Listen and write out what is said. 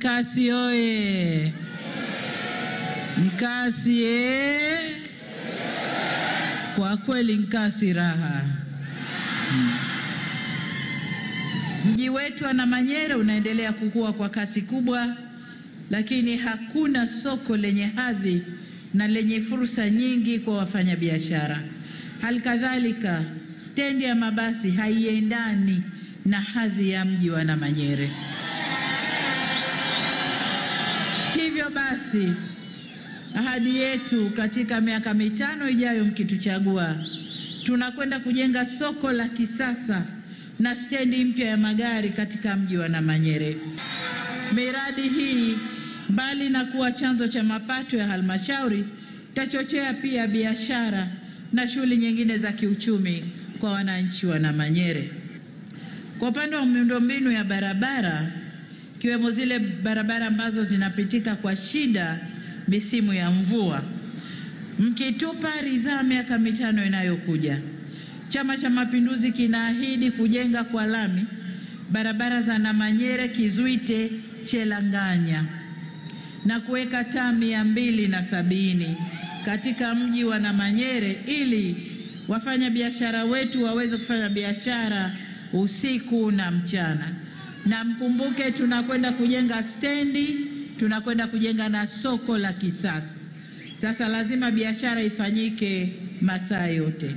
Nkasi oye! Nkasi Kwa kweli Nkasi raha. Mji wetu wa Namanyere unaendelea kukua kwa kasi kubwa, lakini hakuna soko lenye hadhi na lenye fursa nyingi kwa wafanyabiashara. Halikadhalika, stendi ya mabasi haiendani na hadhi ya mji wa Namanyere. Hivyo basi, ahadi yetu katika miaka 5 ijayo mkituchagua, tunakwenda kujenga soko la kisasa na stendi mpya ya magari katika mji wa Namanyere. Miradi hii mbali na kuwa chanzo cha mapato ya halmashauri, tachochea pia biashara na shughuli nyingine za kiuchumi kwa wananchi wa Namanyere. Kwa upande wa miundombinu ya barabara, kiwemo zile barabara ambazo zinapitika kwa shida misimu ya mvua, mkitupa ridhaa miaka 5 inayokuja, Chama cha Mapinduzi kinaahidi kujenga kwa lami barabara za Namanyere, Kizuite, Chelanganya na kuweka taa 270 katika mji wa Namanyere ili wafanya biashara wetu waweze kufanya biashara usiku na mchana. Na mkumbuke, tunakwenda kujenga stendi, tunakwenda kujenga na soko la kisasa. Sasa lazima biashara ifanyike masaa yote.